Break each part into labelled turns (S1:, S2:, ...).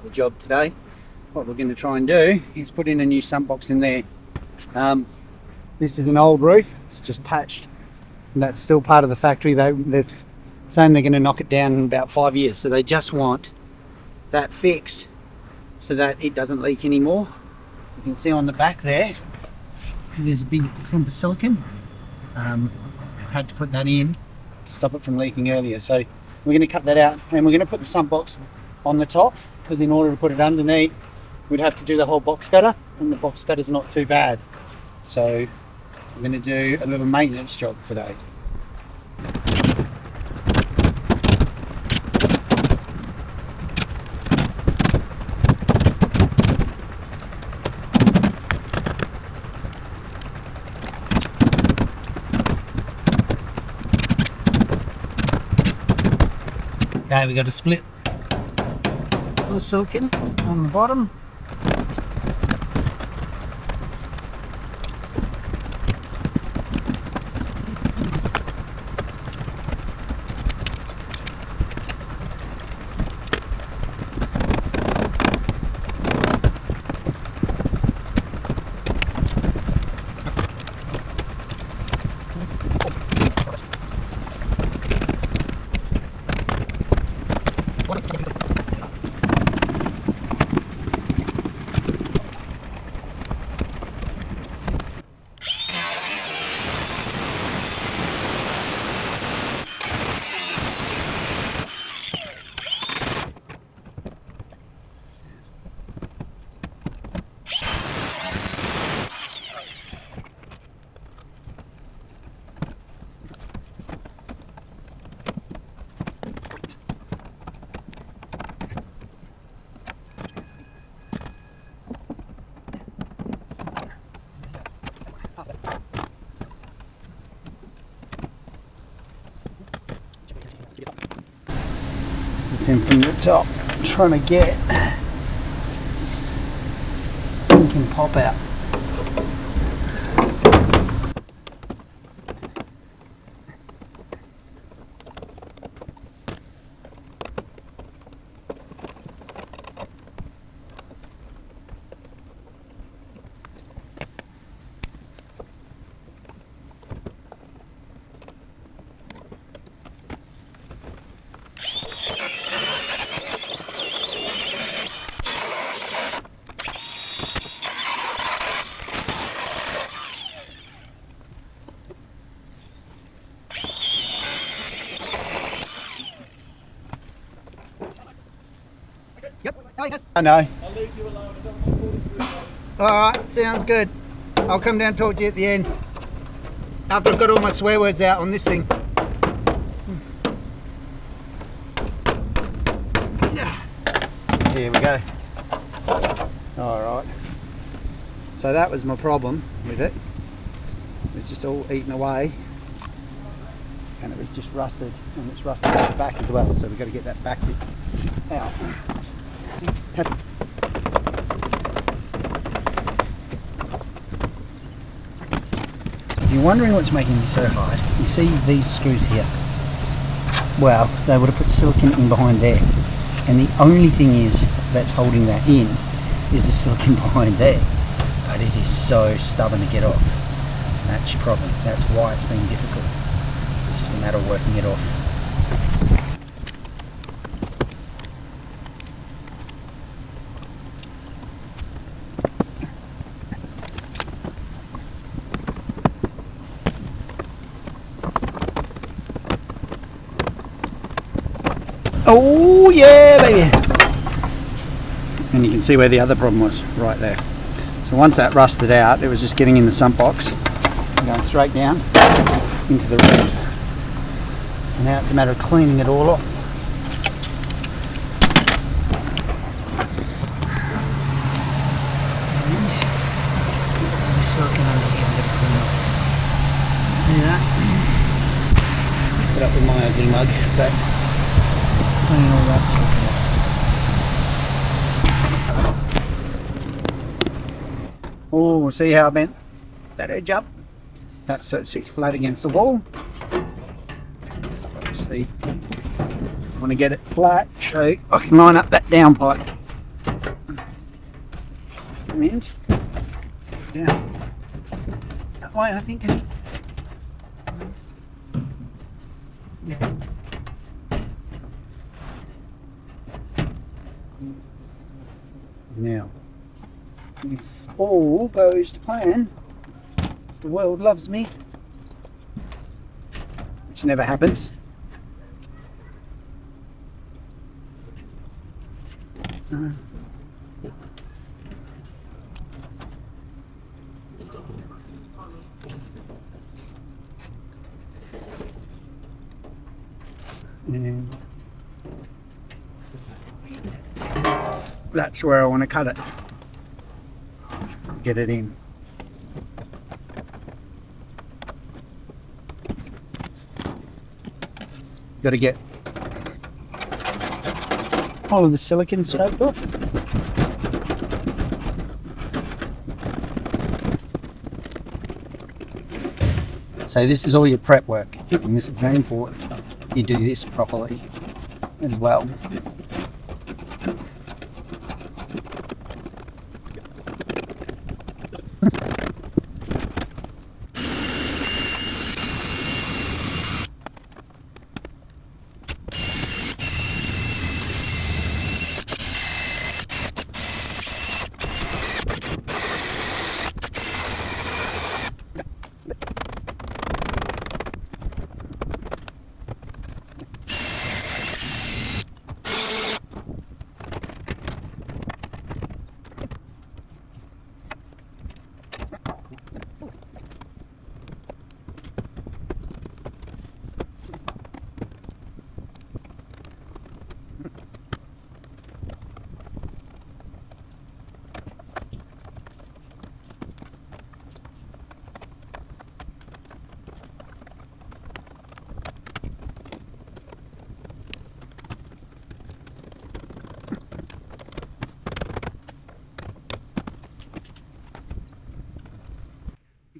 S1: the job today. What we're going to try and do is put in a new sump box in there. This is an old roof, it's just patched, and that's still part of the factory. They're saying they're going to knock it down in about 5 years, so they just want that fixed so that it doesn't leak anymore. You can see on the back there's a big clump of silicon. I had to put that in to stop it from leaking earlier, so we're going to cut that out and we're going to put the sump box on the top, because in order to put it underneath we'd have to do the whole box cutter, and the box cutter's not too bad. So I'm going to do a little maintenance job today. Okay, we got to split the silicon on the bottom. This in from the top, I'm trying to get stinking pop out. I know.
S2: I'll leave you alone. I don't want to fall through.
S1: Alright, sounds good. I'll come down and talk to you at the end, after I've got all my swear words out on this thing. Here we go. Alright. So that was my problem with it. It was just all eaten away. And it was just rusted. And it's rusted at the back as well. So we've got to get that back out. If you're wondering what's making this so hard, you see these screws here. Well, they would have put silicon in behind there, and the only thing is that's holding that in is the silicon behind there, but it is so stubborn to get off. That's your problem. That's why it's been difficult. So it's just a matter of working it off. Oh yeah, baby! And you can see where the other problem was, right there. So once that rusted out, it was just getting in the sump box and going straight down into the roof. So now it's a matter of cleaning it all off. And the silicone under here, I've got to clean off. See that? Put up with my ugly mug, but clean all that silicone off. Oh, see how I bent that edge up? That's so it sits flat against the wall. Obviously, I want to get it flat so I can line up that downpipe. And down that way, I think. Yeah. Now, if all goes to plan, the world loves me, which never happens. And that's where I want to cut it. Get it in. Got to get all of the silicon scraped off. So this is all your prep work, and this is very important. You do this properly as well.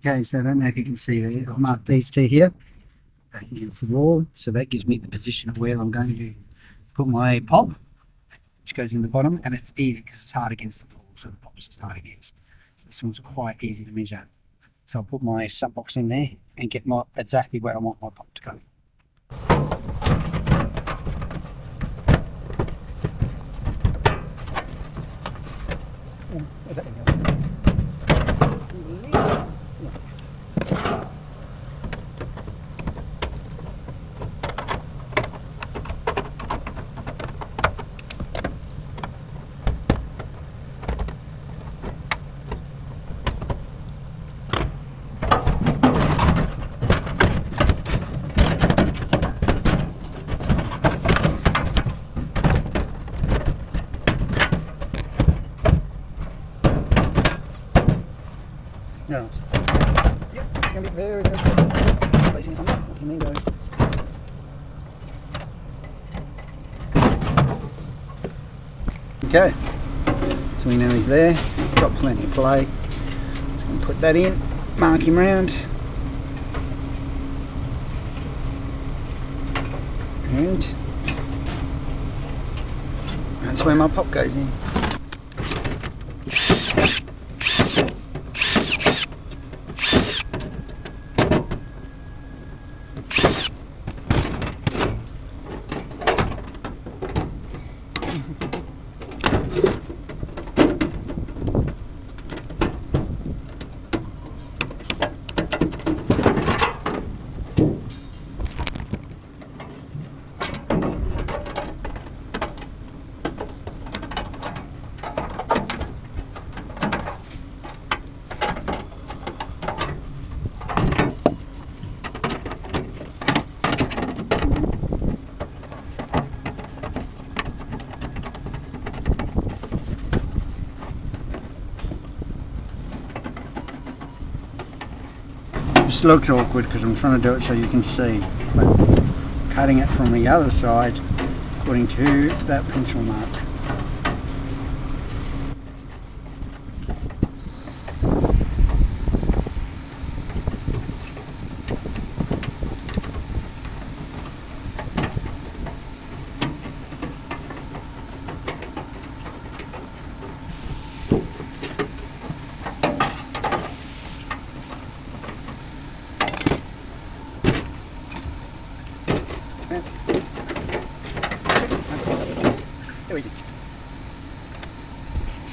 S1: Okay, so I don't know if you can see there, I've marked these two here back against the wall, so that gives me the position of where I'm going to put my pop, which goes in the bottom, and it's easy because it's hard against the wall, so the pop's just hard against. So this one's quite easy to measure. So I'll put my sump box in there and get my exactly where I want my pop to go. Where's that going? No. Yep, it's going to be very, very close. Placing it on that, we can then go. Okay, so we know he's there, got plenty of play. Just going to put that in, mark him round. And that's where my pop goes in. This looks awkward because I'm trying to do it so you can see, but cutting it from the other side according to that pencil mark.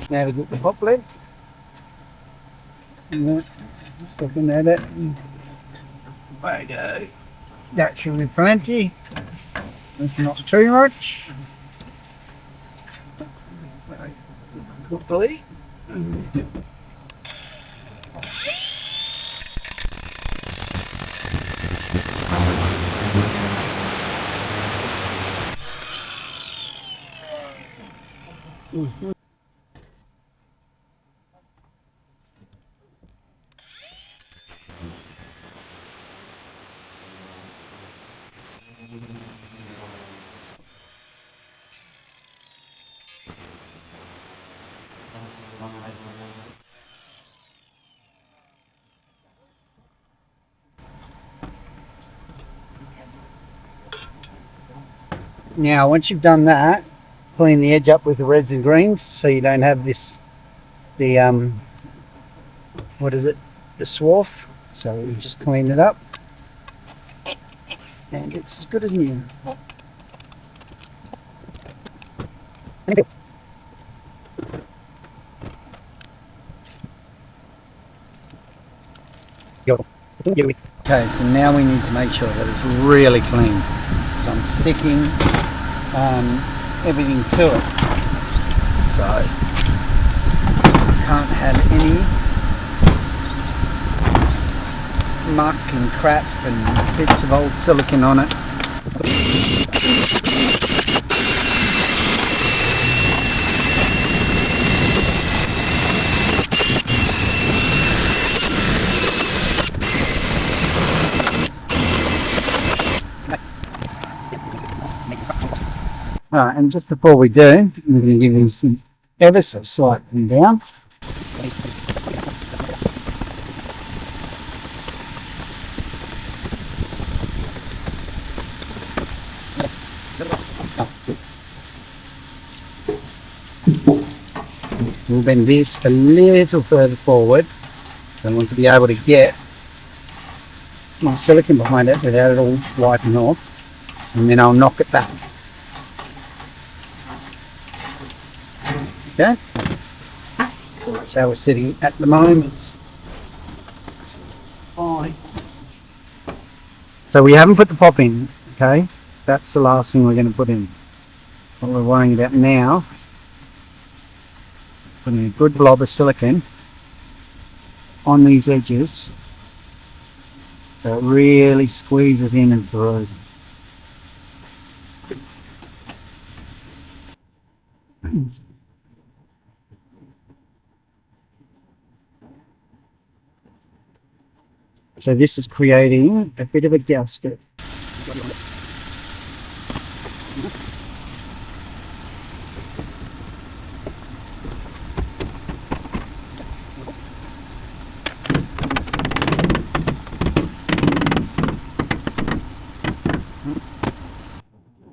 S1: Now to get the pop lid. Looking at it. There you go. That should be plenty. It's not too much. Quickly. Now, once you've done that, clean the edge up with the reds and greens so you don't have this, the what is it, the swarf. So you just clean it up and it's as good as new. Okay, so now we need to make sure that it's really clean. So I'm sticking everything to it. So can't have any muck and crap and bits of old silicone on it. Alright, and just before we do, I'm going to give you some ever so slight thing down. We'll bend this a little further forward. I want to be able to get my silicone behind it without it all wiping off, and then I'll knock it back. Okay, that's how we're sitting at the moment. Fine. So we haven't put the pop in, okay? That's the last thing we're going to put in. What we're worrying about now, putting a good blob of silicone on these edges so it really squeezes in and through. So this is creating a bit of a gasket.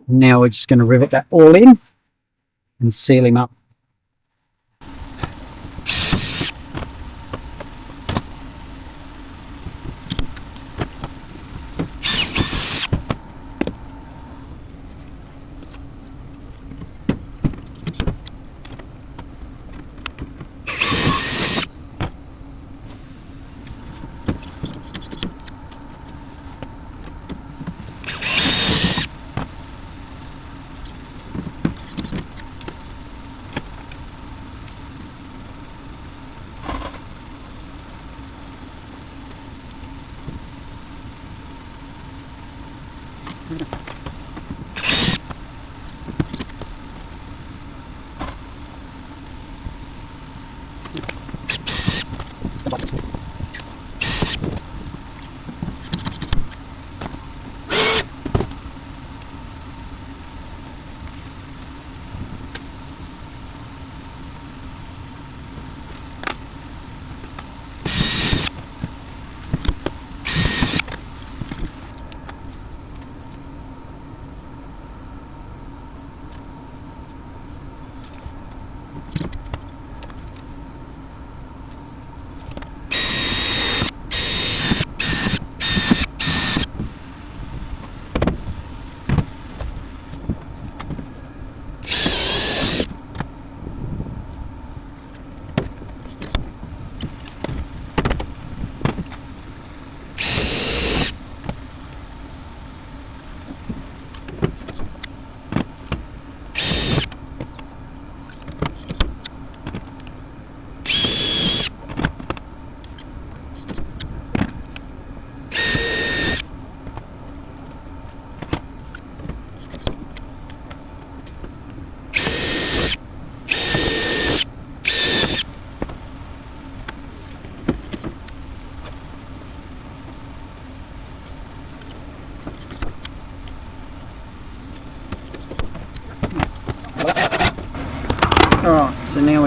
S1: Now we're just going to rivet that all in and seal him up.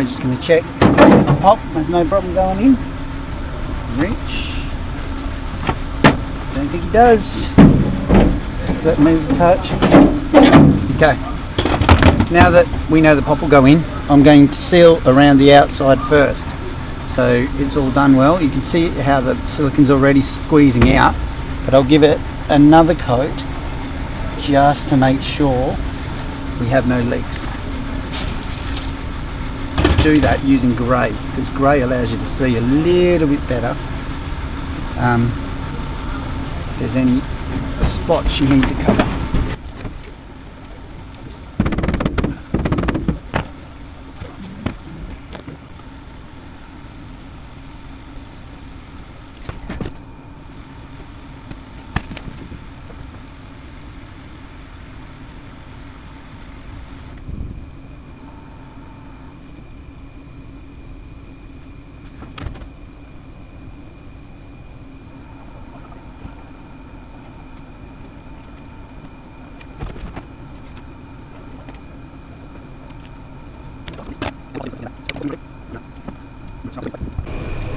S1: just going to check. Pop, there's no problem going in. Wrench. Don't think he does. So that moves a touch. Okay. Now that we know the pop will go in, I'm going to seal around the outside first. So it's all done well. You can see how the silicon's already squeezing out, but I'll give it another coat just to make sure we have no leaks. Do that using grey, because grey allows you to see a little bit better if there's any spots you need to cover.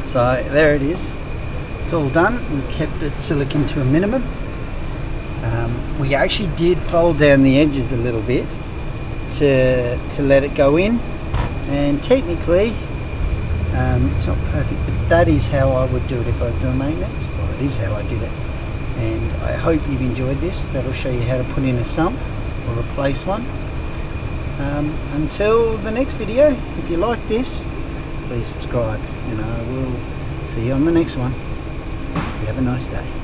S1: So there it is, it's all done. We've kept the silicon to a minimum. We actually did fold down the edges a little bit to let it go in, and technically it's not perfect, but that is how I would do it if I was doing maintenance. Well, it is how I did it, and I hope you've enjoyed this. That'll show you how to put in a sump or replace one. Until the next video, if you like this, please subscribe, and I will see you on the next one. You have a nice day.